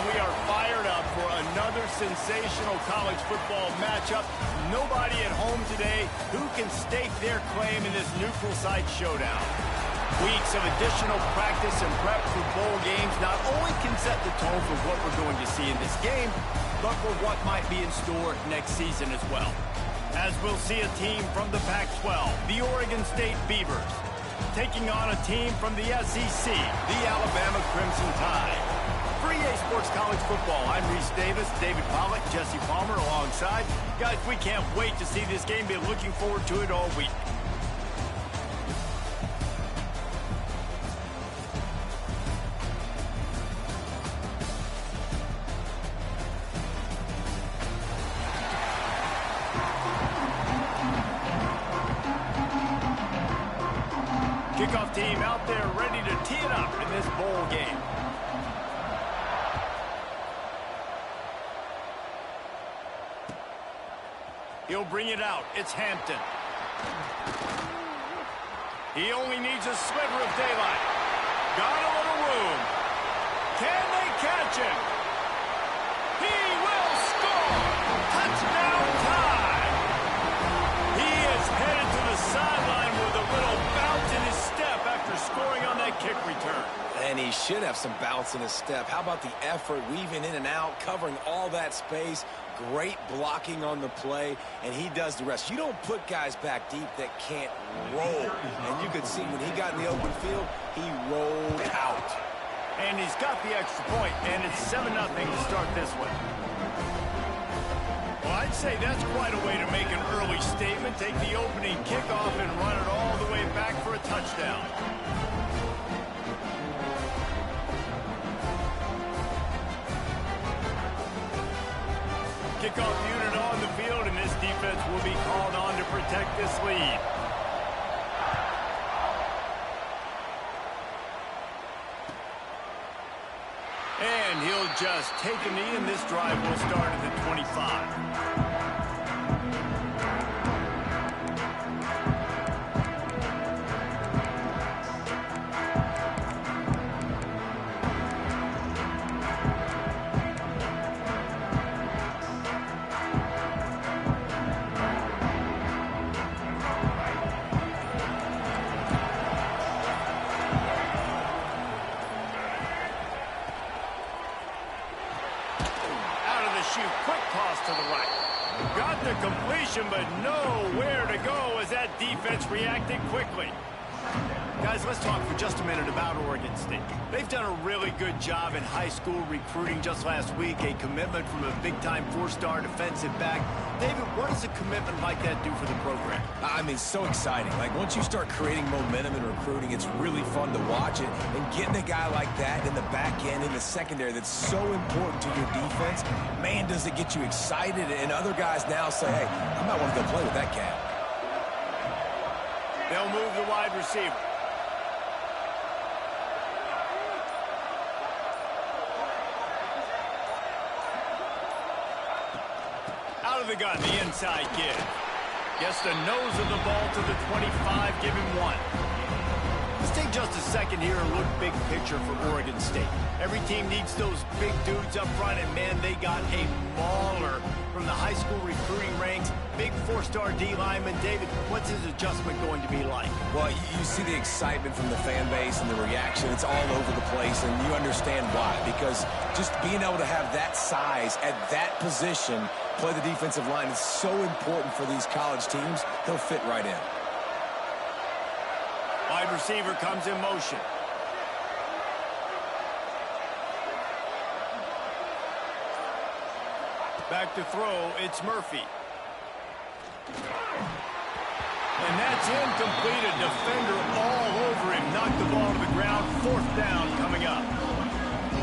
we are fired up for another sensational college football matchup. Nobody at home today who can stake their claim in this neutral site showdown. Weeks of additional practice and prep for bowl games not only can set the tone for what we're going to see in this game, but for what might be in store next season as well. As we'll see a team from the Pac-12, the Oregon State Beavers, taking on a team from the SEC, the Alabama Crimson Tide. For EA Sports College Football, I'm Reese Davis, David Pollack, Jesse Palmer alongside. Guys, we can't wait to see this game. Been looking forward to it all week. Kickoff team out there ready to tee it up in this bowl game. He'll bring it out. It's Hampton. He only needs a sliver of daylight. Got a little room. Can they catch him? He will score! Touchdown time! He is headed to the sideline with a little bounce in his step after scoring on that kick return. And he should have some bounce in his step. How about the effort, weaving in and out, covering all that space, great blocking on the play, and he does the rest. You don't put guys back deep that can't roll. And you could see when he got in the open field, he rolled out. And he's got the extra point, and it's 7-0 to start this one. Well, I'd say that's quite a way to make an early statement. Take the opening kickoff and run it all the way back for a touchdown. Kickoff unit on the field, and this defense will be called on to protect this lead. And he'll just take a knee, and this drive will start at the 25. Quick toss to the right. Got the completion, but nowhere to go as that defense reacted quickly. Guys, let's talk for just a minute about Oregon State. They've done a really good job in high school recruiting just last week, a commitment from a big-time four-star defensive back. David, what does a commitment like that do for the program? I mean, so exciting. Like, once you start creating momentum in recruiting, it's really fun to watch it. And getting a guy like that in the back end, in the secondary, that's so important to your defense, man, does it get you excited. And other guys now say, hey, I might want to go play with that cat. They'll move the wide receiver. Out of the gun, the inside kid. Gets the nose of the ball to the 25, give him one. Let's take just a second here and look big picture for Oregon State. Every team needs those big dudes up front, and man, they got a mauler from the high school recruiting ranks. Big four-star D lineman. David, what's his adjustment going to be like? Well, you see the excitement from the fan base and the reaction. It's all over the place, and you understand why. Because just being able to have that size at that position, play the defensive line, is so important for these college teams. He'll fit right in. Wide receiver comes in motion. Back to throw, it's Murphy. And that's incomplete. A defender all over him. Knocked the ball to the ground. 4th down coming up.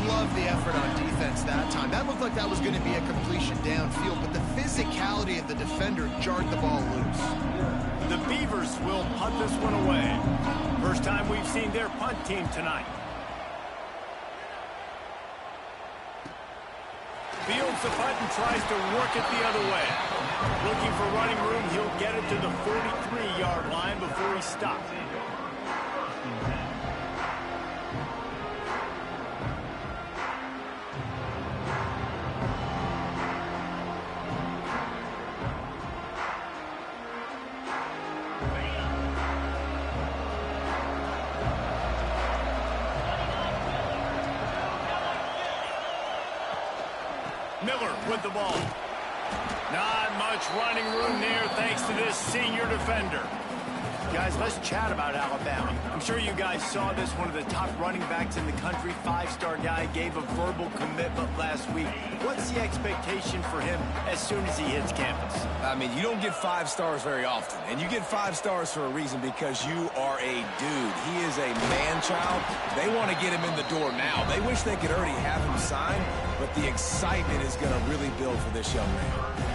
Love the effort on defense that time. That looked like that was going to be a completion downfield, but the physicality of the defender jarred the ball loose. The Beavers will punt this one away. First time we've seen their punt team tonight. Fields the punt and tries to work it the other way. Looking for running room, he'll get it to the 43-yard line before he stops. Miller with the ball. Not much running room there thanks to this senior defender. Guys, let's chat about Alabama. I'm sure you guys saw this. One of the top running backs in the country, five-star guy, gave a verbal commitment last week. What's the expectation for him as soon as he hits campus? I mean, you don't get 5 stars very often, and you get 5 stars for a reason because you are a dude. He is a man-child. They want to get him in the door now. They wish they could already have him signed, but the excitement is going to really build for this young man.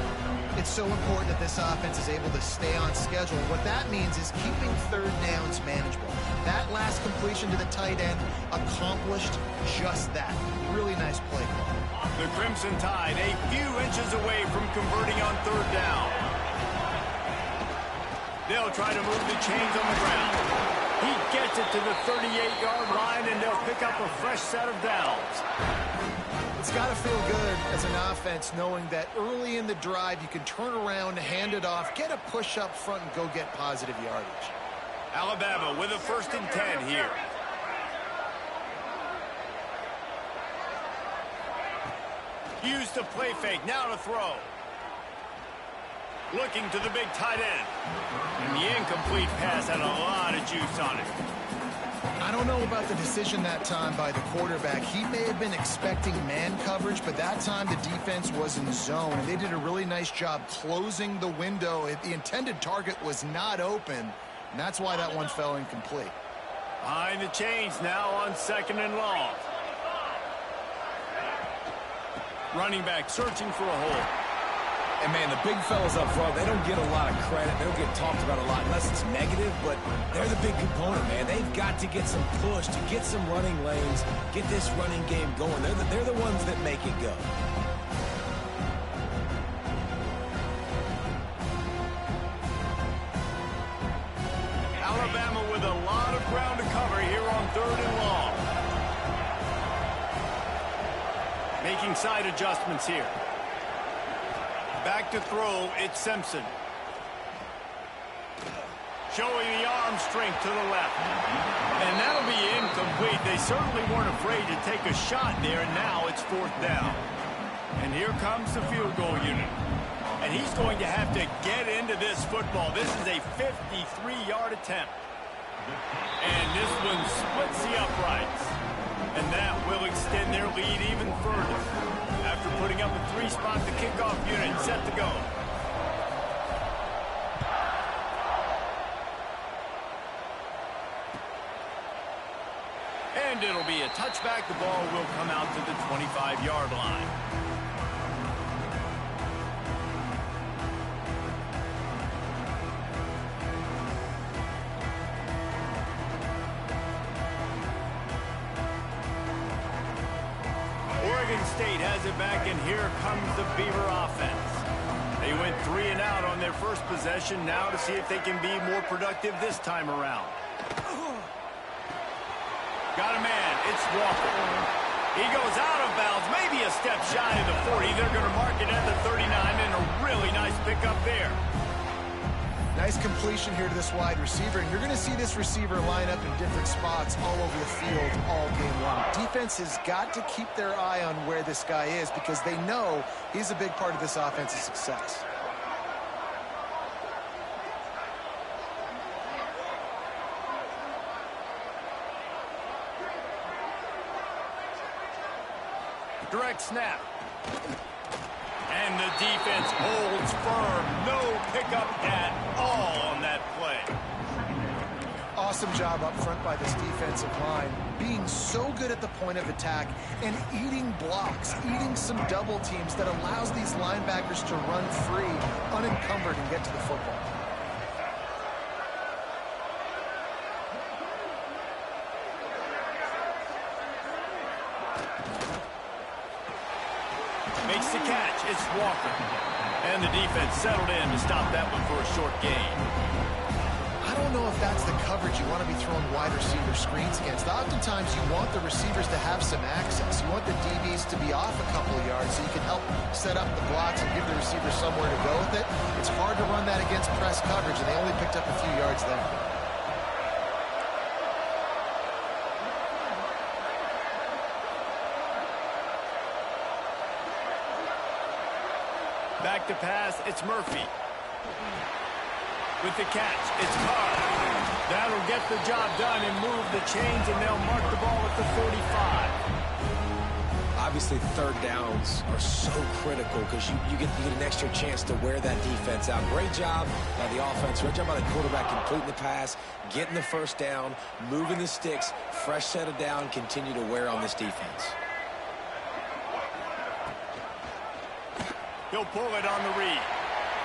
It's so important that this offense is able to stay on schedule. What that means is keeping third downs manageable. That last completion to the tight end accomplished just that. Really nice play call. The Crimson Tide a few inches away from converting on third down. They'll try to move the chains on the ground. He gets it to the 38-yard line, and they'll pick up a fresh set of downs. It's got to feel good as an offense knowing that early in the drive you can turn around, hand it off, get a push up front, and go get positive yardage. Alabama with a 1st and 10 here. Use the play fake, now to throw. Looking to the big tight end. And the incomplete pass had a lot of juice on it. I don't know about the decision that time by the quarterback. He may have been expecting man coverage, but that time the defense was in zone, and they did a really nice job closing the window. The intended target was not open, and that's why that one fell incomplete. Behind the chains now on 2nd and long. Running back searching for a hole. And, man, the big fellas up front, they don't get a lot of credit. They don't get talked about a lot unless it's negative, but they're the big component, man. They've got to get some push, to get some running lanes, get this running game going. They're the ones that make it go. Alabama with a lot of ground to cover here on 3rd and long. Making side adjustments here. Back to throw, it's Simpson. Showing the arm strength to the left. And that'll be incomplete. They certainly weren't afraid to take a shot there, and now it's 4th down. And here comes the field goal unit. And he's going to have to get into this football. This is a 53-yard attempt. And this one splits the uprights. And that will extend their lead even further. After putting up a 3-spot, the kickoff unit set to go. And it'll be a touchback. The ball will come out to the 25-yard line. Oregon State has it back, and here comes the Beaver offense. They went 3 and out on their first possession, now to see if they can be more productive this time around. Got a man, it's Walker. He goes out of bounds, maybe a step shy of the 40. They're going to mark it at the 39, and a really nice pickup there. Nice completion here to this wide receiver, and you're going to see this receiver line up in different spots all over the field all game long. Defense has got to keep their eye on where this guy is because they know he's a big part of this offense's success. Direct snap. And the defense holds firm. No pickup at all on that play. Awesome job up front by this defensive line. Being so good at the point of attack and eating blocks, eating some double teams that allows these linebackers to run free, unencumbered, and get to the football. Makes the catch. It's Walker. And the defense settled in to stop that one for a short gain. I don't know if that's the coverage you want to be throwing wide receiver screens against. Oftentimes you want the receivers to have some access. You want the DBs to be off a couple of yards so you can help set up the blocks and give the receiver somewhere to go with it. It's hard to run that against press coverage, and they only picked up a few yards there. Back to pass, it's Murphy. With the catch, it's Carr. That'll get the job done and move the chains, and they'll mark the ball at the 45. Obviously, third downs are so critical because you get an extra chance to wear that defense out. Great job by the offense. Great job by the quarterback completing the pass, getting the first down, moving the sticks, fresh set of down, continue to wear on this defense. He'll pull it on the read.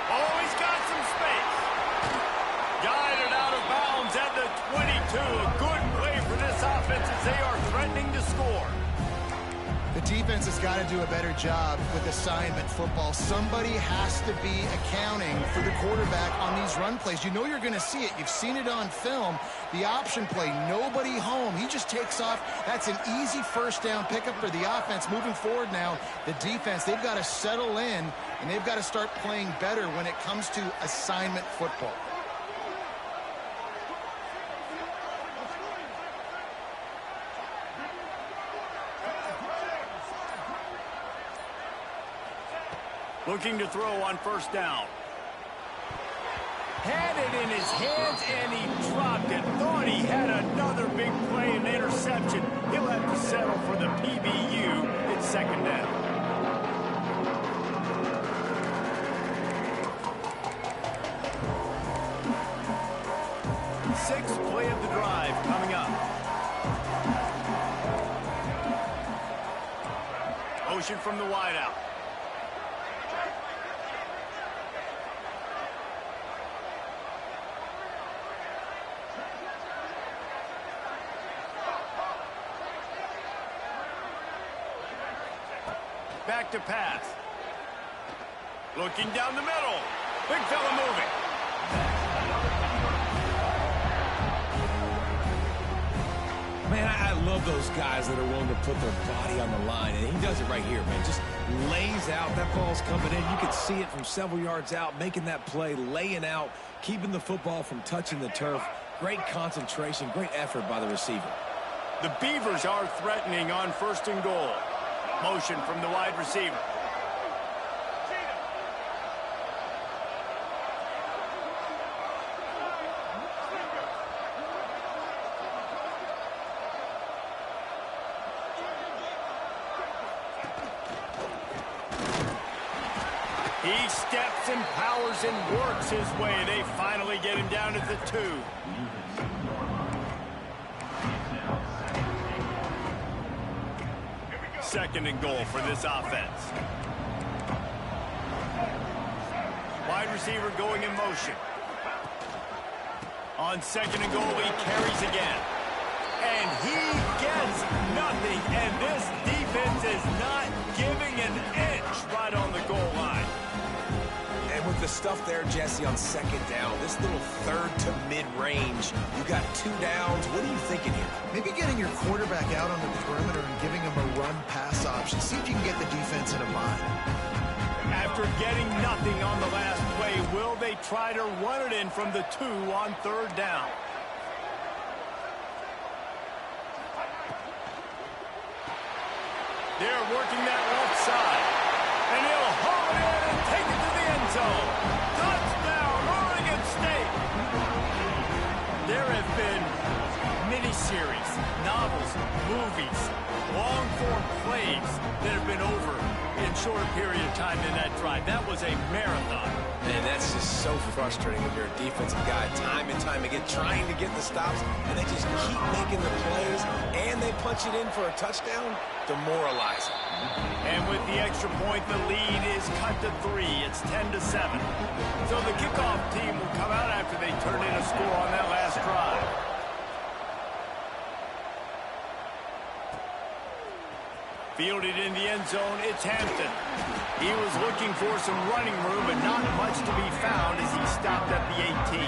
Oh, he's got some space. Guided out of bounds at the 22. A good play for this offense as they are threatening to score. The defense has got to do a better job with assignment football. Somebody has to be accounting for the quarterback on these run plays. You know you're going to see it. You've seen it on film. The option play, nobody home. He just takes off. That's an easy first down pickup for the offense. Moving forward now, the defense, they've got to settle in, and they've got to start playing better when it comes to assignment football. Looking to throw on first down. Had it in his hands, and he dropped it. Thought he had another big play and interception. He'll have to settle for the PBU. It's second down. Sixth play of the drive coming up. Motion from the wideout. Back to pass. Looking down the middle. Big fella moving. Man, I love those guys that are willing to put their body on the line, and he does it right here, man. Just lays out. That ball's coming in. You can see it from several yards out, making that play, laying out, keeping the football from touching the turf. Great concentration, great effort by the receiver. The Beavers are threatening on first and goal. Motion from the wide receiver. He steps and powers and works his way. They finally get him down at the 2. Second and goal for this offense. Wide receiver going in motion. On second and goal, he carries again. And he gets nothing. And this defense is not giving an inch right on the goal line. And with the stuff there, Jesse, on second down, this little third to mid-range, you got 2 downs. What are you thinking here? Maybe getting your quarterback out on the perimeter and giving him a run-pass option. See if you can get the defense in a bind. After getting nothing on the last play, will they try to run it in from the 2 on third down? They're working that left side. And he'll haul it in and take it to the end zone. Touchdown, Oregon State. There have been miniseries, novels, movies, long-form plays that have been over in shorter period of time than that drive. That was a marathon. Man, that's just so frustrating when you're a defensive guy time and time again trying to get the stops, and they just keep making the plays, and they punch it in for a touchdown. Demoralizing. And with the extra point, the lead is cut to 3. It's 10-7. So the kickoff team will come out after they turn in a score on that last drive. Fielded in the end zone, it's Hampton. He was looking for some running room, but not much to be found as he stopped at the 18.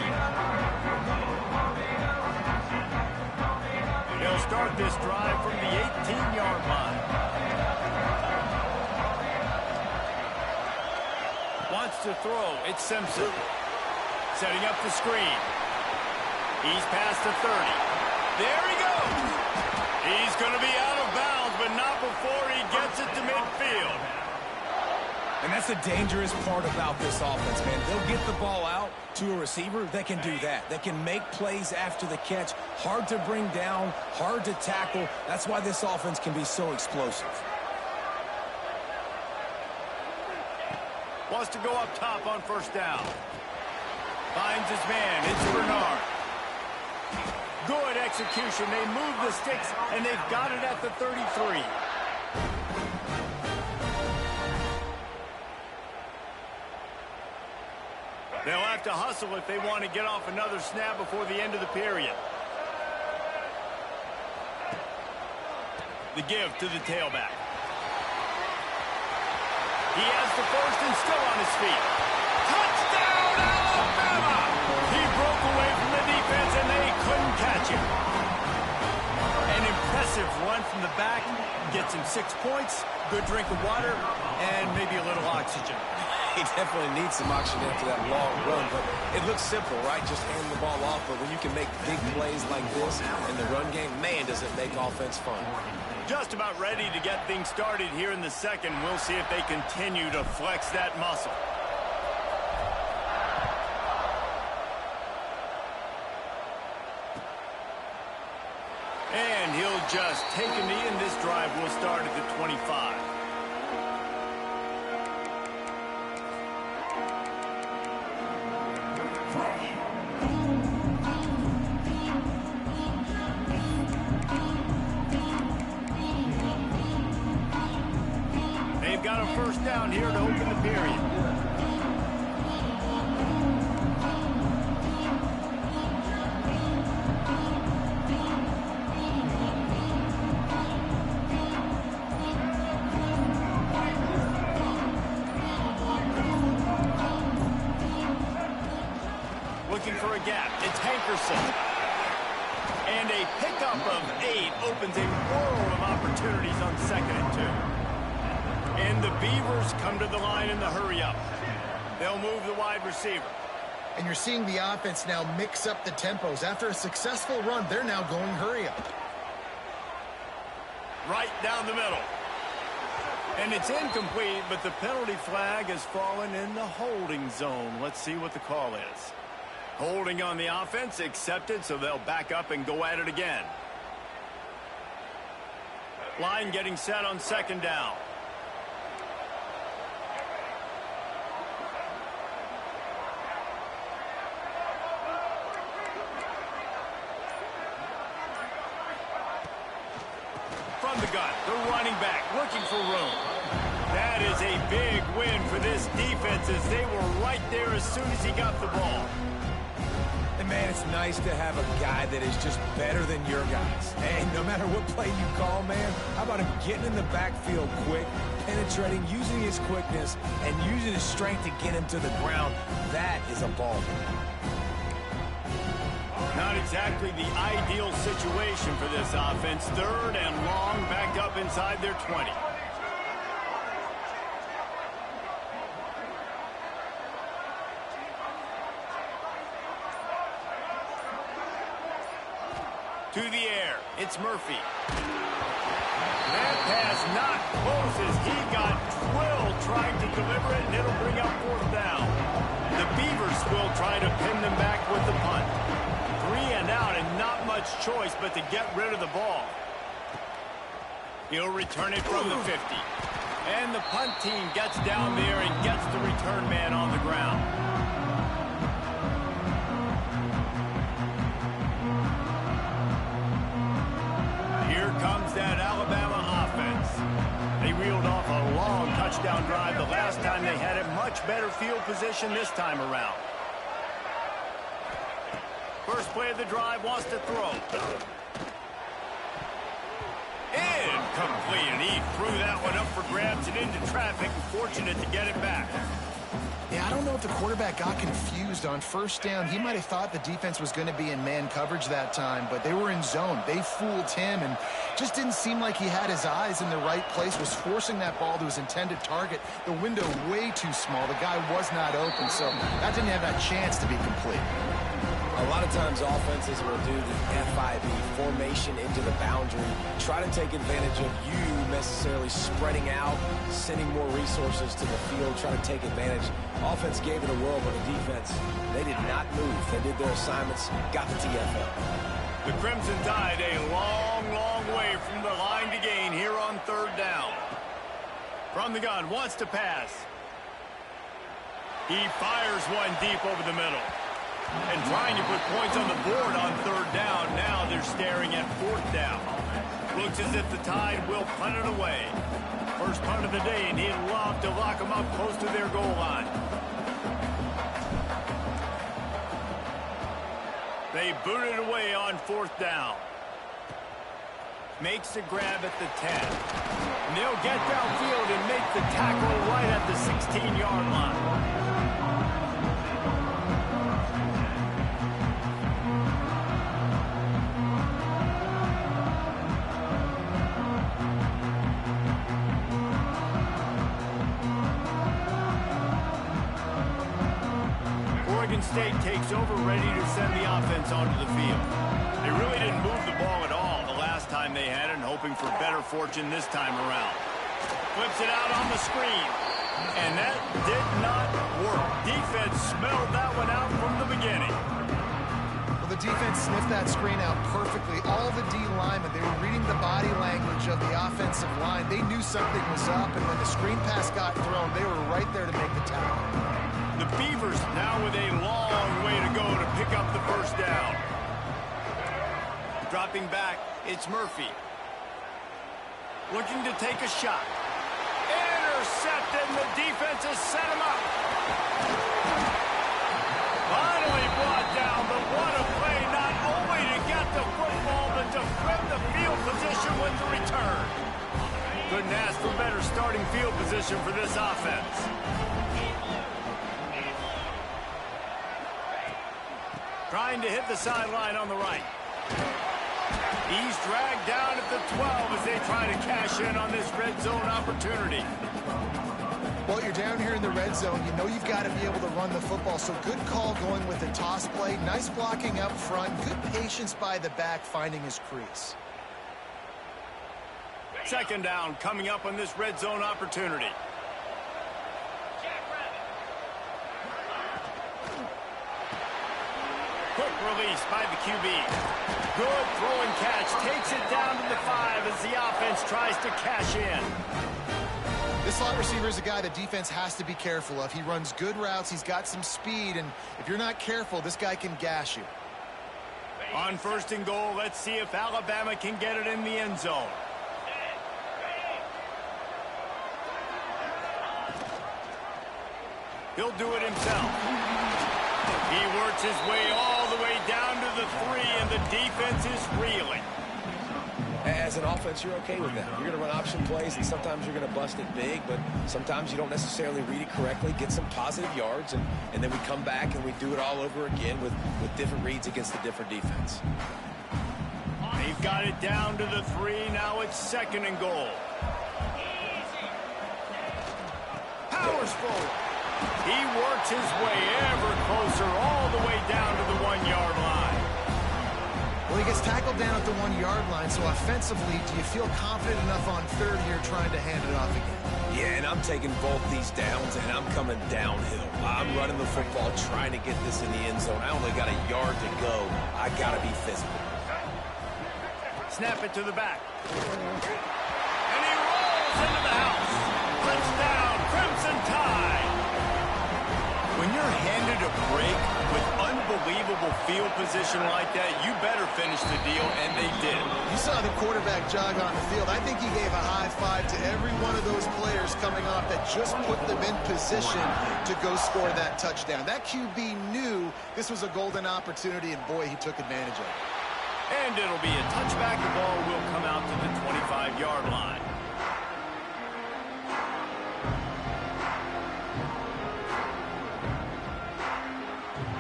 They'll start this drive from the 18-yard line. Wants to throw. It's Simpson. Setting up the screen. He's past the 30. There he goes. He's going to be out of bounds, but not before he gets it to midfield. And that's the dangerous part about this offense, man. They'll get the ball out to a receiver. They can do that. They can make plays after the catch. Hard to bring down, hard to tackle. That's why this offense can be so explosive. Wants to go up top on first down. Finds his man. It's Bernard. Good execution. They move the sticks, and they've got it at the 33. They'll have to hustle if they want to get off another snap before the end of the period. The give to the tailback. He has the first and still on his feet. Touchdown, Alabama! He broke away from the defense, and they couldn't catch him. An impressive run from the back. Gets him 6 points, good drink of water, and maybe a little oxygen. He definitely needs some oxygen after that long run, but it looks simple, right? Just hand the ball off, but when you can make big plays like this in the run game, man, does it make offense fun. Just about ready to get things started here in the second. We'll see if they continue to flex that muscle. And he'll just take a knee, and this drive will start at the 25. They've got a first down here to open the period. Looking for a gap. It's Hankerson. And a pickup of 8 opens a world of opportunities on 2nd and 2. And the Beavers come to the line in the hurry-up. They'll move the wide receiver. And you're seeing the offense now mix up the tempos. After a successful run, they're now going hurry-up. Right down the middle. And it's incomplete, but the penalty flag has fallen in the holding zone. Let's see what the call is. Holding on the offense, accepted, so they'll back up and go at it again. Line getting set on 2nd down. From the gun, the running back looking for room. That is a big win for this defense as they were right there as soon as he got the ball. And, man, it's nice to have a guy that is just better than your guys. And no matter what play you call, man, how about him getting in the backfield quick, penetrating, using his quickness, and using his strength to get him to the ground? That is a ball. Not exactly the ideal situation for this offense. 3rd and long, backed up inside their 20. To the air, it's Murphy. That pass not close as he got drilled trying to deliver it, and it'll bring up 4th down. The Beavers will try to pin them back with the punt. 3 and out, and not much choice but to get rid of the ball. He'll return it from the 50. And the punt team gets down there and gets the return man on the ground. Here comes that Alabama offense. They reeled off a long touchdown drive the last time they had it. Much better field position this time around. First play of the drive, wants to throw. Incomplete, and he threw that one up for grabs and into traffic. Fortunate to get it back. Yeah, I don't know if the quarterback got confused on first down. He might have thought the defense was going to be in man coverage that time, but they were in zone. They fooled him and just didn't seem like he had his eyes in the right place, was forcing that ball to his intended target. The window way too small. The guy was not open, so that didn't have that chance to be complete. A A lot of times offenses will do the FIB, formation into the boundary, try to take advantage of you necessarily spreading out, sending more resources to the field, trying to take advantage. Offense gave it a whirl, but the defense, they did not move. They did their assignments, got the TFL. The Crimson Tide a long, long way from the line to gain here on third down. From the gun, wants to pass. He fires one deep over the middle. And trying to put points on the board on third down. Now they're staring at fourth down. Looks as if the Tide will punt it away. First punt of the day, and he'd love to lock them up close to their goal line. They boot it away on fourth down. Makes the grab at the 10. And they'll get downfield and make the tackle right at the 16-yard line. Oregon State takes over, ready to send the offense onto the field. They really didn't move the ball at all the last time they had it, and hoping for better fortune this time around. Flips it out on the screen, and that did not work. Defense smelled that one out from the beginning. Well, the defense sniffed that screen out perfectly. All the D linemen, they were reading the body language of the offensive line. They knew something was up, and when the screen pass got thrown, they were right there to make the tackle. The Beavers now with a long way to go to pick up the first down. Dropping back, it's Murphy. Looking to take a shot. Intercepted, and the defense has set him up. Finally brought down, but what a play, not only to get the football, but to flip the field position with the return. Couldn't ask for better starting field position for this offense. Trying to hit the sideline on the right. He's dragged down at the 12 as they try to cash in on this red zone opportunity. Well, you're down here in the red zone. You know you've got to be able to run the football. So good call going with the toss play. Nice blocking up front. Good patience by the back finding his crease. Second down coming up on this red zone opportunity. Quick release by the QB. Good throwing catch. Takes it down to the 5 as the offense tries to cash in. This slot receiver is a guy the defense has to be careful of. He runs good routes. He's got some speed. And if you're not careful, this guy can gash you. On first and goal, let's see if Alabama can get it in the end zone. He'll do it himself. He works his way all the way down to the 3, and the defense is reeling. As an offense, you're okay with that. You're going to run option plays, and sometimes you're going to bust it big, but sometimes you don't necessarily read it correctly, get some positive yards, and then we come back and we do it all over again with different reads against a different defense. They've got it down to the 3. Now it's second and goal. Powers forward. He works his way ever closer all the way down to the 1-yard line. Well, he gets tackled down at the 1-yard line, so offensively, do you feel confident enough on third here trying to hand it off again? Yeah, and I'm taking both these downs, and I'm coming downhill. I'm running the football, trying to get this in the end zone. I only got a yard to go. I got to be physical. Snap it to the back. And he rolls into the house. Touchdown, Crimson Tide. When you're handed a break with unbelievable field position like that, you better finish the deal, and they did. You saw the quarterback jog on the field. I think he gave a high five to every one of those players coming off that just put them in position to go score that touchdown. That QB knew this was a golden opportunity, and boy, he took advantage of it. And it'll be a touchback. The ball will come out to the 25-yard line.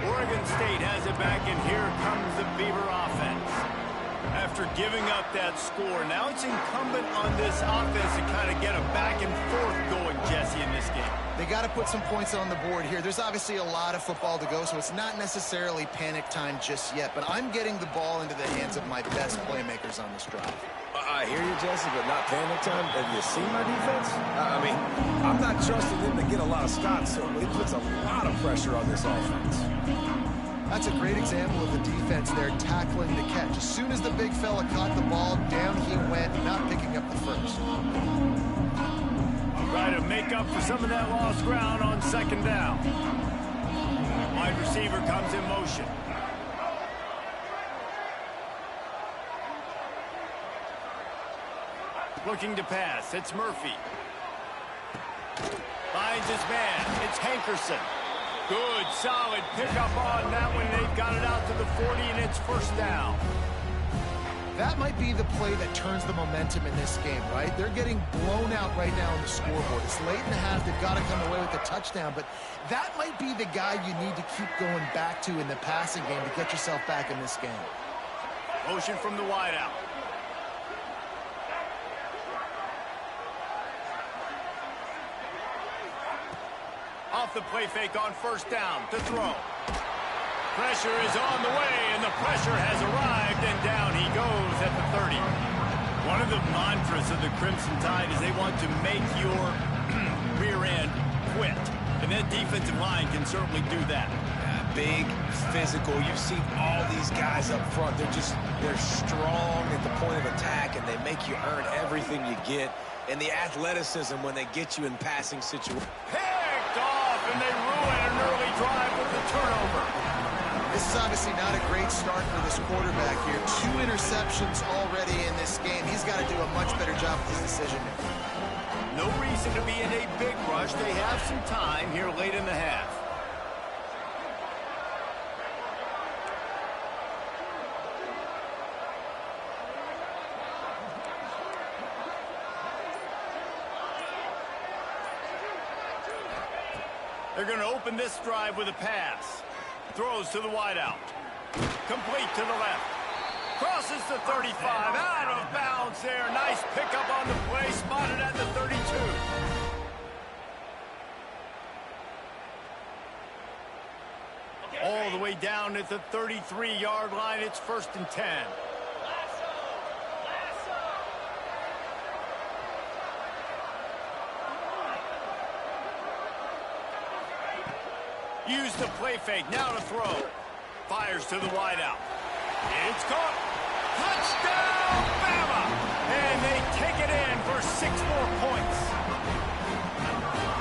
Oregon State has it back, and here comes the Beaver offense. after giving up that score. Now it's incumbent on this offense to kind of get a back and forth going, Jesse, in this game. They got to put some points on the board here. There's obviously a lot of football to go, so it's not necessarily panic time just yet, but I'm getting the ball into the hands of my best playmakers on this drive. I hear you, Jesse, but not panic time. Have you seen my defense? I mean, I'm not trusting them to get a lot of stops, so it puts a lot of pressure on this offense. That's a great example of the defense there tackling the catch. As soon as the big fella caught the ball, down he went, not picking up the first. Try to make up for some of that lost ground on second down. Wide receiver comes in motion. Looking to pass. It's Murphy. Finds his man. It's Hankerson. Good, solid pickup on that one. They've got it out to the 40, and it's first down. That might be the play that turns the momentum in this game, right? They're getting blown out right now on the scoreboard. It's late in the half. They've got to come away with a touchdown, but that might be the guy you need to keep going back to in the passing game to get yourself back in this game. Motion from the wideout. Off the play fake on first down to throw. Pressure is on the way, and the pressure has arrived, and down he goes at the 30. One of the mantras of the Crimson Tide is they want to make your rear end quit, and that defensive line can certainly do that. Big, physical. You've seen all these guys up front. They're strong at the point of attack, and they make you earn everything you get. And the athleticism when they get you in passing situations. Picked off, and they ruin an early drive with the turnover. This is obviously not a great start for this quarterback here. 2 interceptions already in this game. He's got to do a much better job with his decision-making. No reason to be in a big rush. They have some time here late in the half. They're going to open this drive with a pass. Throws to the wideout. Complete to the left. Crosses the 35. Out of bounds there. Nice pickup on the play. Spotted at the 32. All the way down at the 33-yard line. It's 1st and 10. Use the play fake. Now to throw. Fires to the wideout. It's caught. Touchdown, Bama! And they take it in for 6 more points.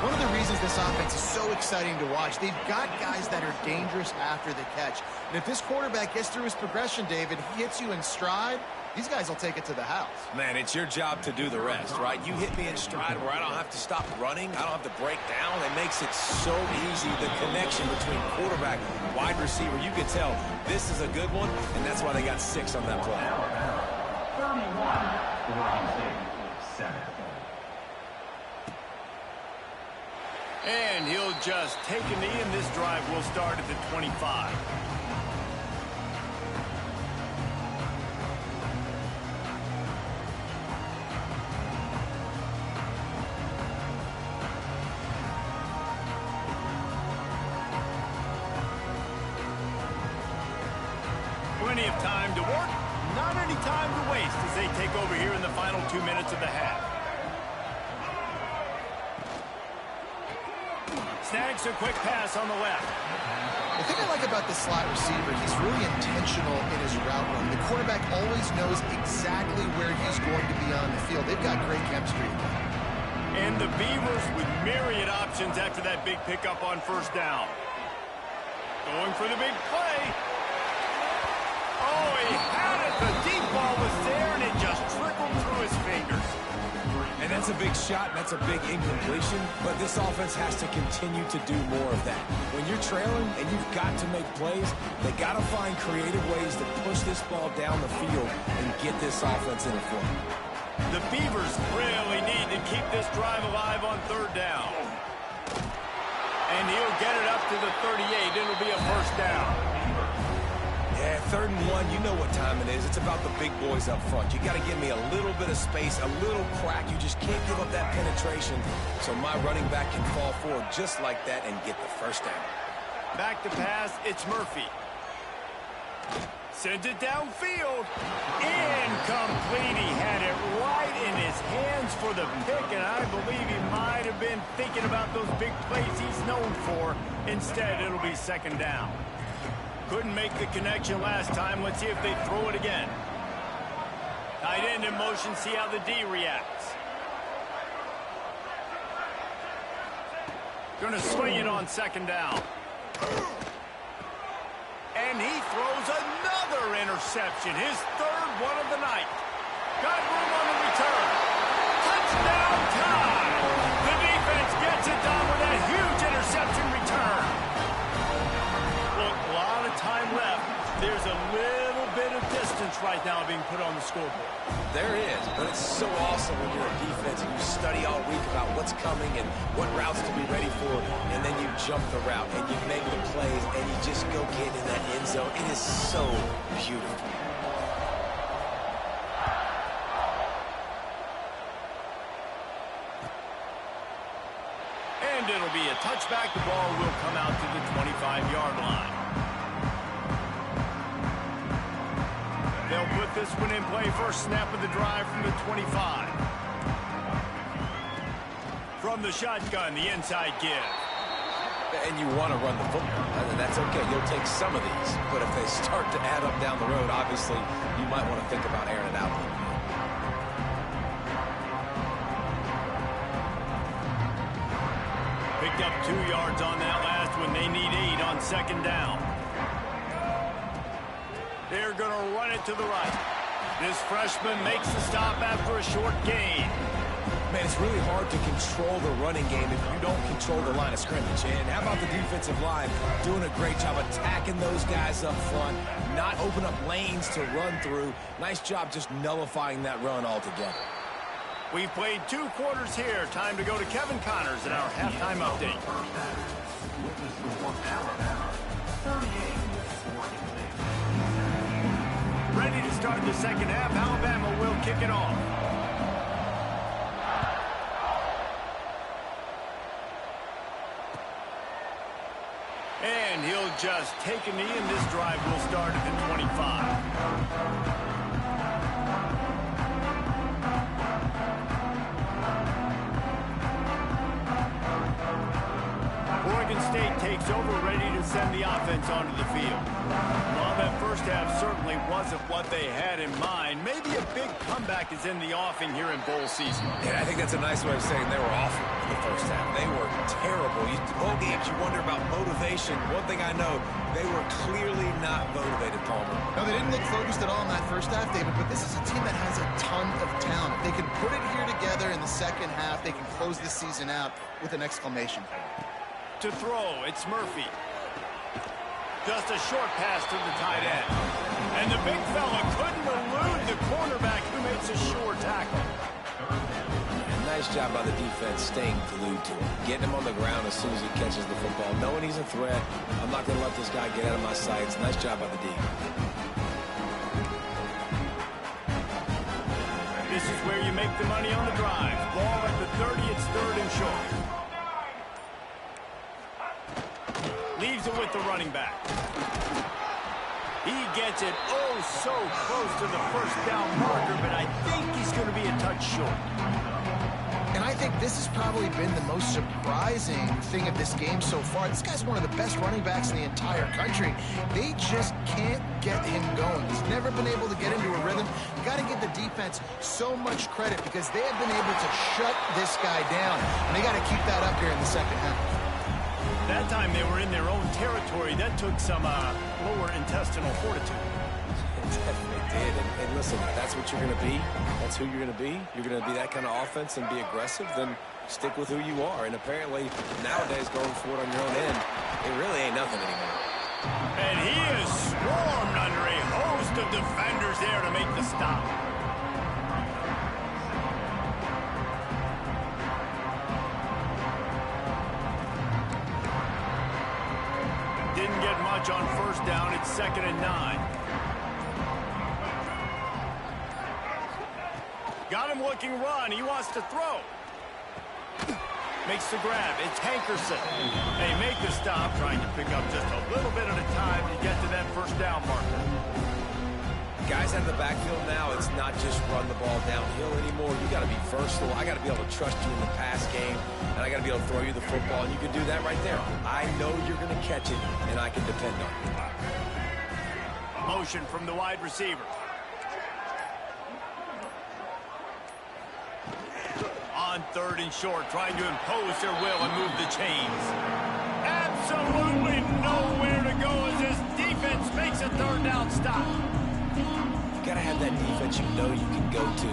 One of the reasons this offense is so exciting to watch, they've got guys that are dangerous after the catch. And if this quarterback gets through his progression, David, he hits you in stride, these guys will take it to the house. Man, it's your job to do the rest, right? You hit me in stride where I don't have to stop running. I don't have to break down. It makes it so easy, the connection between quarterback, wide receiver. You can tell this is a good one, and that's why they got 6 on that play. 31-7. And he'll just take a knee, and this drive will start at the 25. Plenty of time to work, not any time to waste as they take over here in the final 2 minutes of the half. Snags a quick pass on the left. The thing I like about this slot receiver, he's really intentional in his route run. The quarterback always knows exactly where he's going to be on the field. They've got great chemistry. And the Beavers with myriad options after that big pickup on first down. Going for the big play. Oh, he had it. The deep ball was there, and it just trickled through his fingers. And that's a big shot, and that's a big incompletion, but this offense has to continue to do more of that. When you're trailing and you've got to make plays, they got to find creative ways to push this ball down the field and get this offense in a flow. The Beavers really need to keep this drive alive on third down. And he'll get it up to the 38. It'll be a first down. Yeah, 3rd and 1, you know what time it is. It's about the big boys up front. You got to give me a little bit of space, a little crack. You just can't give up that penetration. So my running back can fall forward just like that and get the first down. Back to pass, it's Murphy. Sends it downfield. Incomplete. He had it right in his hands for the pick, and I believe he might have been thinking about those big plays he's known for. Instead, it'll be 2nd down. Couldn't make the connection last time. Let's see if they throw it again. Tight end in motion, see how the D reacts. Gonna swing it on 2nd down. And he throws another interception, his 3rd one of the night. Got room on the return. Touchdown time! The defense gets it done with that huge interception return. Look, a lot of time left. There's a little bit of distance right now being put on the scoreboard. There is, but it's so awesome when you're a defense and you study all week about what's coming and what routes to be ready for, and then you jump the route and you make the plays and you just go get in that end zone. It is so beautiful. And it'll be a touchback. The ball will come out to the 25-yard line. They'll put this one in play. First snap of the drive from the 25. From the shotgun, the inside give. And you want to run the football. That's okay. You'll take some of these. But if they start to add up down the road, obviously, you might want to think about airing it out. Picked up 2 yards on that last one. They need 8 on 2nd down. They're going to run it to the right. This freshman makes the stop after a short gain. Man, it's really hard to control the running game if you don't control the line of scrimmage. And how about the defensive line doing a great job attacking those guys up front, not open up lanes to run through. Nice job just nullifying that run altogether. We've played 2 quarters here. Time to go to Kevin Connors in our halftime update. Ready to start the 2nd half. Alabama will kick it off. And he'll just take a knee, and this drive will start at the 25. Oregon State takes over, ready to send the offense onto the field. Well, that first half certainly wasn't what they had in mind. Maybe a big comeback is in the offing here in bowl season. Yeah, I think that's a nice way of saying they were awful in the first half. They were terrible. Bowl games, you wonder about motivation. One thing I know, they were clearly not motivated, Palmer. No, they didn't look focused at all in that first half, David, but this is a team that has a ton of talent. If they can put it here together in the 2nd half, they can close this season out with an exclamation point. To throw, it's Murphy. Just a short pass to the tight end. And the big fella couldn't elude the cornerback who makes a sure tackle. Nice job by the defense staying glued to him. Getting him on the ground as soon as he catches the football. Knowing he's a threat, I'm not going to let this guy get out of my sights. Nice job by the D. This is where you make the money on the drive. Ball at the 30, it's 3rd and short. Leaves it with the running back. He gets it oh so close to the first down marker, but I think he's going to be a touch short. And I think this has probably been the most surprising thing of this game so far. This guy's one of the best running backs in the entire country. They just can't get him going. He's never been able to get into a rhythm. You got to give the defense so much credit because they have been able to shut this guy down. And they got to keep that up here in the 2nd half. That time they were in their own territory. That took some lower intestinal fortitude. It definitely did. And listen, if that's what you're going to be, that's who you're going to be. You're going to be that kind of offense and be aggressive, then stick with who you are. And apparently, nowadays, going for it on your own end, it really ain't nothing anymore. And he is swarmed under a host of defenders there to make the stop. Didn't get much on first down. It's 2nd and 9. Got him looking run. He wants to throw. Makes the grab. It's Hankerson. They make the stop, trying to pick up just a little bit at a time to get to that first down marker. Guys out of the backfield now, it's not just run the ball downhill anymore. You got to be versatile. I got to be able to trust you in the pass game, and I got to be able to throw you the football, and you can do that right there. I know you're going to catch it, and I can depend on you. Motion from the wide receiver. On third and short, trying to impose their will and move the chains. Absolutely nowhere to go as this defense makes a third down stop. You got to have that defense you know you can go to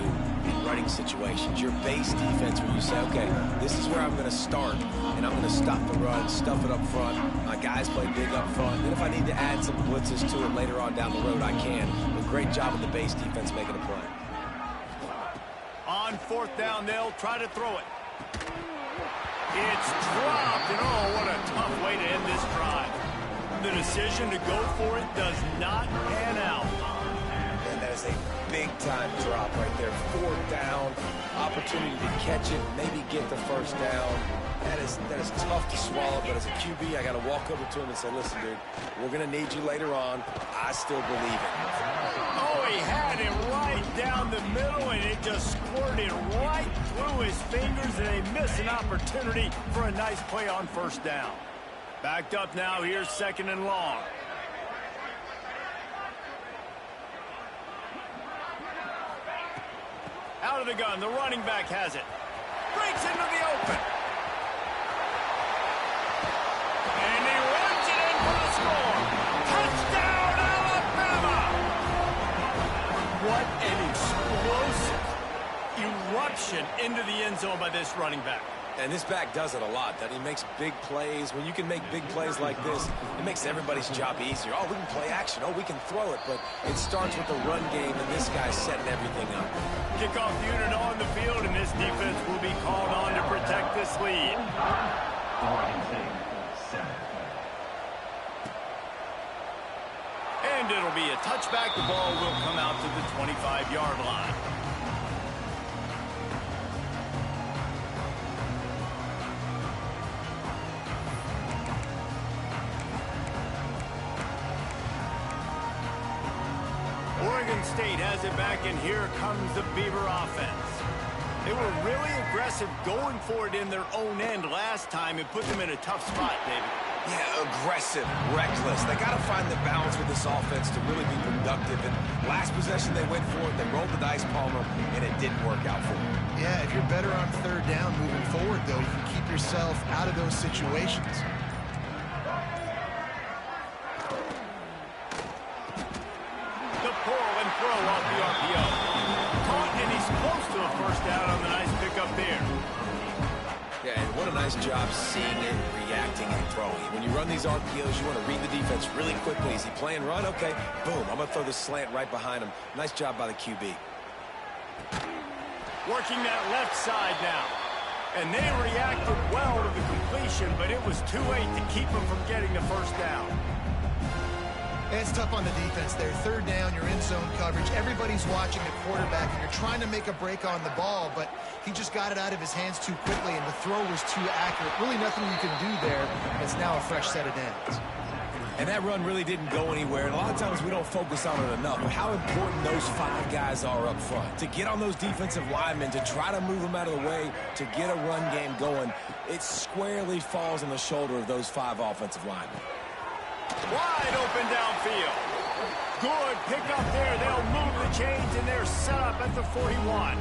in running situations. Your base defense where you say, okay, this is where I'm going to start, and I'm going to stop the run, stuff it up front. My guys play big up front. Then if I need to add some blitzes to it later on down the road, I can. But great job of the base defense making a play. On fourth down, they'll try to throw it. It's dropped, and oh, what a tough way to end this drive. The decision to go for it does not pan out. And that is a big-time drop right there. Fourth down, opportunity to catch it, maybe get the first down. That is tough to swallow, but as a QB, I got to walk over to him and say, listen, dude, we're going to need you later on. I still believe it. Oh, he had it right down the middle, and it just squirted right through his fingers, and they miss an opportunity for a nice play on first down. Backed up now, here's second and long. Out of the gun, the running back has it. Breaks into the open. And he runs it in for the score. Touchdown, Alabama! What an explosive eruption into the end zone by this running back. And this back does it a lot. That he makes big plays. When you can make big plays like this, it makes everybody's job easier. Oh, we can play action. Oh, we can throw it. But it starts with the run game, and this guy's setting everything up. Kickoff unit on the field, and this defense will be called on to protect this lead. And it'll be a touchback. The ball will come out to the 25-yard line. Oregon State has it back, and here comes the Beaver offense. They were really aggressive going for it in their own end last time and put them in a tough spot, David. Yeah, aggressive, reckless. They got to find the balance with this offense to really be productive. And last possession, they went for it. They rolled the dice, Palmer, and it didn't work out for them. Yeah, if you're better on third down moving forward, though, you can keep yourself out of those situations. Throw off the RPO. Caught, and he's close to a first down on the nice pickup there. Yeah, and what a nice job seeing it, reacting, and throwing. When you run these RPOs, you want to read the defense really quickly. Is he playing run? Okay, boom. I'm going to throw this slant right behind him. Nice job by the QB. Working that left side now. And they reacted well to the completion, but it was too late to keep them from getting the first down. It's tough on the defense there. Third down, you're in zone coverage. Everybody's watching the quarterback, and you're trying to make a break on the ball, but he just got it out of his hands too quickly, and the throw was too accurate. Really nothing you can do there. It's now a fresh set of downs. And that run really didn't go anywhere. And a lot of times we don't focus on it enough. But how important those five guys are up front. To get on those defensive linemen, to try to move them out of the way, to get a run game going, it squarely falls on the shoulder of those five offensive linemen. Wide open downfield. Good pick up there. They'll move the chains, and they're set up at the 41.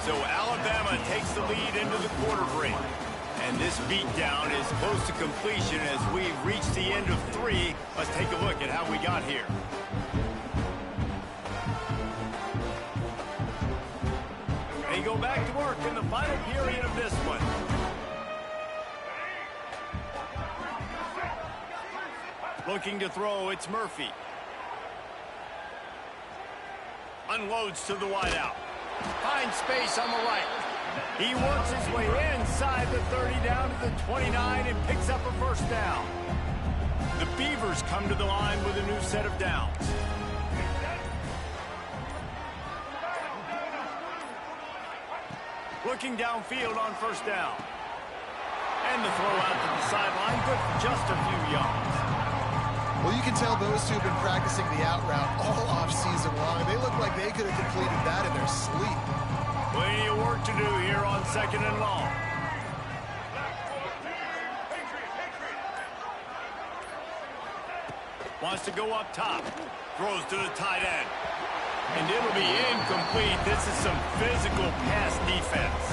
So Alabama takes the lead into the quarter break. And this beatdown is close to completion as we reach the end of 3. Let's take a look at how we got here. They go back to work in the final period of this one. Looking to throw, it's Murphy. Unloads to the wideout. Finds space on the right. He works his way inside the 30 down to the 29 and picks up a first down. The Beavers come to the line with a new set of downs. Looking downfield on first down. And the throw out to the sideline, good for just a few yards. Well, you can tell those two have been practicing the out route all off-season long. They look like they could have completed that in their sleep. Plenty of work to do here on 2nd and long. Wants to go up top. Throws to the tight end. And it'll be incomplete. This is some physical pass defense.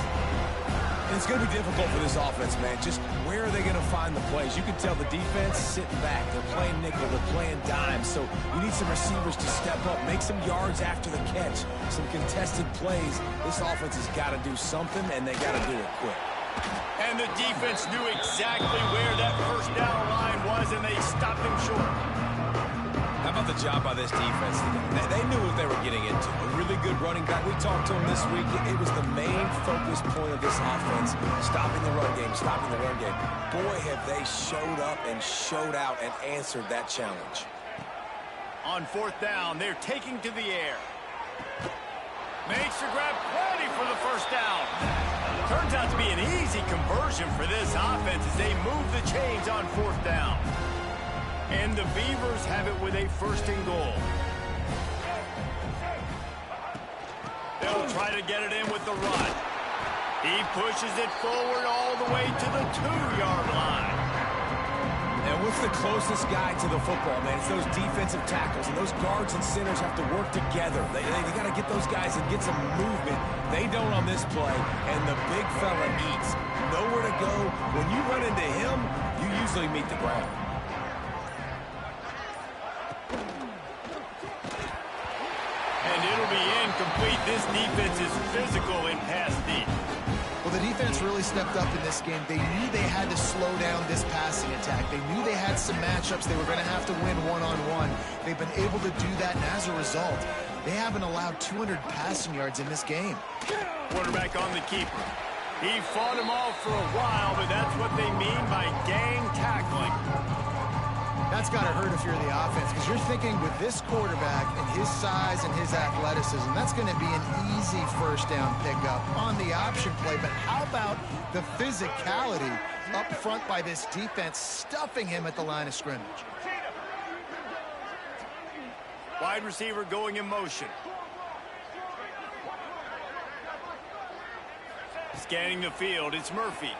It's going to be difficult for this offense, man. Just where are they going to find the plays? You can tell the defense sitting back. They're playing nickel. They're playing dime. So you need some receivers to step up, make some yards after the catch, some contested plays. This offense has got to do something, and they got to do it quick. And the defense knew exactly where that first down line was, and they stopped him short. How about the job by this defense today? They knew what they were getting into. A really good running back. We talked to him this week. It was the main focus point of this offense, stopping the run game, stopping the run game. Boy, have they showed up and showed out and answered that challenge. On 4th down, they're taking to the air. Makes the grab, plenty for the first down. Turns out to be an easy conversion for this offense as they move the chains on 4th down. And the Beavers have it with a 1st and goal. They'll try to get it in with the run. He pushes it forward all the way to the 2-yard line. And what's the closest guy to the football, man? It's those defensive tackles, and those guards and centers have to work together. They got to get those guys and get some movement. They don't on this play, and the big fella eats. Nowhere to go. When you run into him, you usually meet the ground. And it'll be incomplete. This defense is physical in pass deep. Well, the defense really stepped up in this game. They knew they had to slow down this passing attack. They knew they had some matchups they were going to have to win one-on-one. They've been able to do that, and as a result, they haven't allowed 200 passing yards in this game. Quarterback on the keeper. He fought him off for a while, but that's what they mean by gang tackling. That's got to hurt if you're the offense, because you're thinking with this quarterback and his size and his athleticism, that's going to be an easy first down pickup on the option play. But how about the physicality up front by this defense, stuffing him at the line of scrimmage? Wide receiver going in motion. Scanning the field, it's Murphy.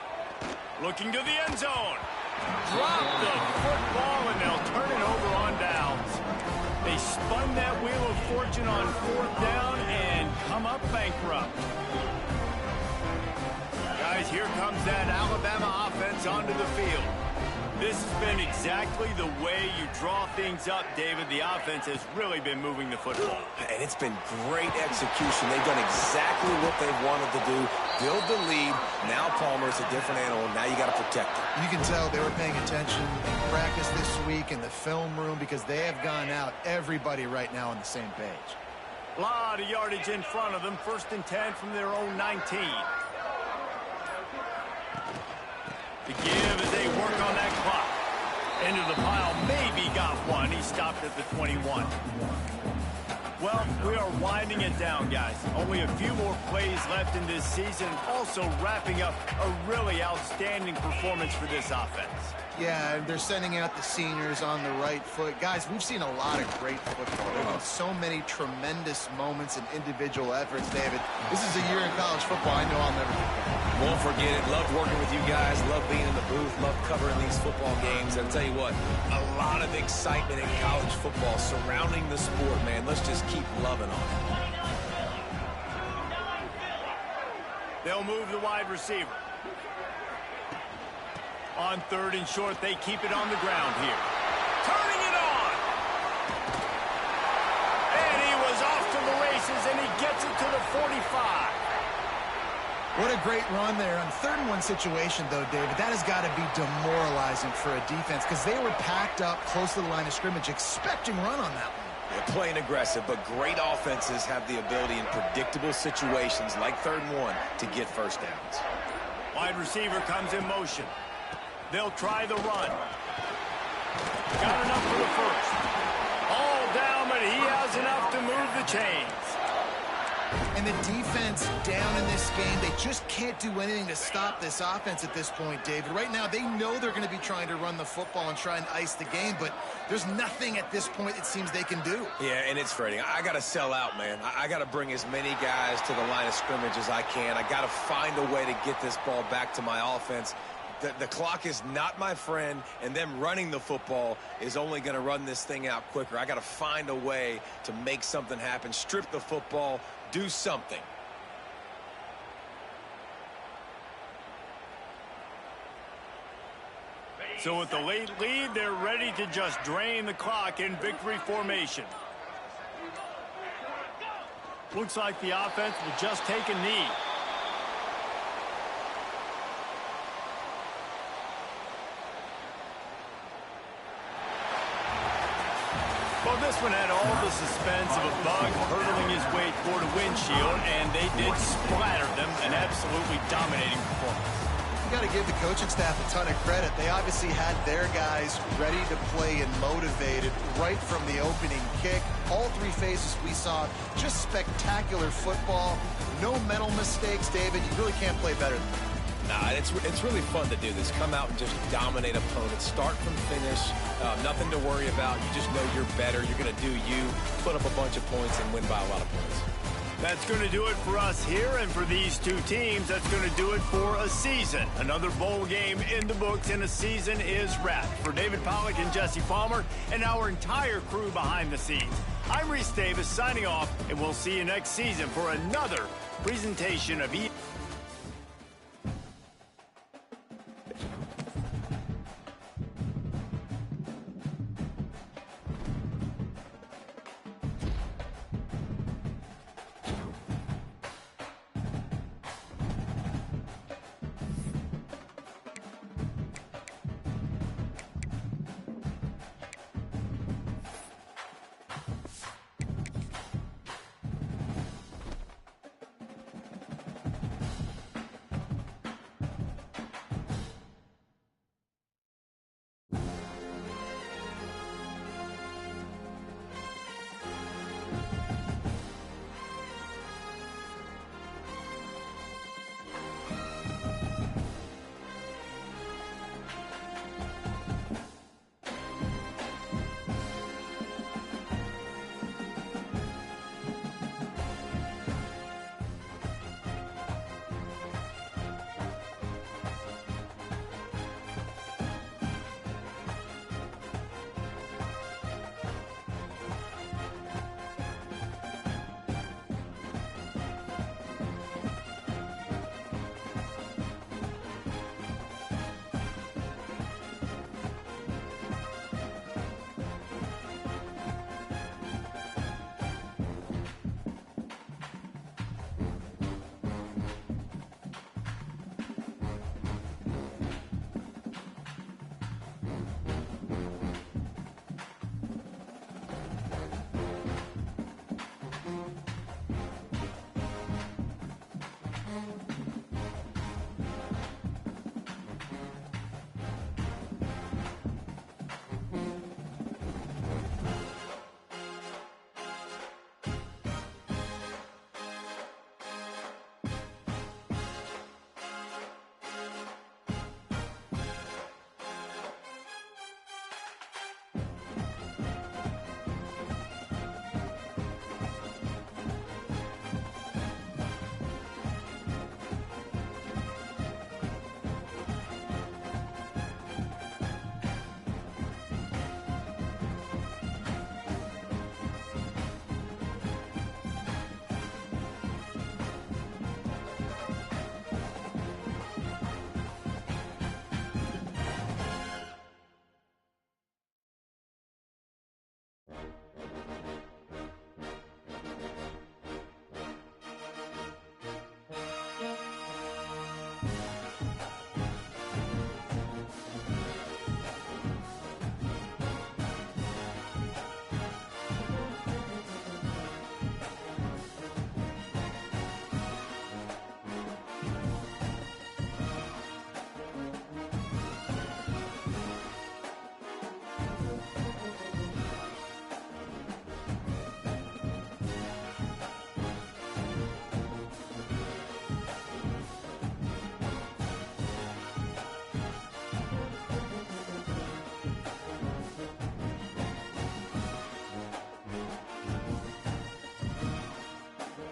Looking to the end zone. Drop the football, and they'll turn it over on downs. They spun that wheel of fortune on 4th down and come up bankrupt. Guys, here comes that Alabama offense onto the field. This has been exactly the way you draw things up, David. The offense has really been moving the football. And it's been great execution. They've done exactly what they've wanted to do. Build the lead. Now Palmer's a different animal. Now you got to protect him. You can tell they were paying attention in practice this week in the film room, because they have gone out, everybody right now on the same page. A lot of yardage in front of them. 1st and 10 from their own 19. To give as they work on that clock. Into the pile, maybe got one. He stopped at the 21. Well, we are winding it down, guys. Only a few more plays left in this season. Also wrapping up a really outstanding performance for this offense. Yeah, they're sending out the seniors on the right foot. Guys, we've seen a lot of great football. There have been so many tremendous moments and individual efforts, David. This is a year in college football I know I'll never forget. Won't forget it. Loved working with you guys. Loved being in the booth. Loved covering these football games. I'll tell you what, a lot of excitement in college football surrounding the sport, man. Let's just keep loving on it. They'll move the wide receiver. On 3rd and short, they keep it on the ground here. Turning it on! And he was off to the races, and he gets it to the 45. What a great run there. On 3rd and 1 situation, though, David, that has got to be demoralizing for a defense, because they were packed up close to the line of scrimmage, expecting run on that one. They're playing aggressive, but great offenses have the ability in predictable situations like 3rd and 1 to get first downs. Wide receiver comes in motion. They'll try the run. Got enough for the first. All down, but he has enough to move the chains. And the defense down in this game, they just can't do anything to stop this offense at this point, David. Right now, they know they're going to be trying to run the football and try and ice the game, but there's nothing at this point it seems they can do. Yeah, and it's frustrating. I got to sell out, man. I got to bring as many guys to the line of scrimmage as I can. I got to find a way to get this ball back to my offense. The clock is not my friend, and them running the football is only going to run this thing out quicker. I got to find a way to make something happen, strip the football, do something. So with the late lead, they're ready to just drain the clock in victory formation. Looks like the offense will just take a knee. Well, this one had all the suspense of a bug hurtling his way toward a windshield, and they did splatter them, an absolutely dominating performance. You got to give the coaching staff a ton of credit. They obviously had their guys ready to play and motivated right from the opening kick. All 3 phases we saw, just spectacular football. No mental mistakes, David. You really can't play better than that. Nah, it's really fun to do this. Come out and just dominate opponents. Start from finish. Nothing to worry about. You just know you're better. You're going to do you. Put up a bunch of points and win by a lot of points. That's going to do it for us here, and for these 2 teams, that's going to do it for a season. Another bowl game in the books, and a season is wrapped. For David Pollack and Jesse Palmer and our entire crew behind the scenes, I'm Reese Davis signing off, and we'll see you next season for another presentation of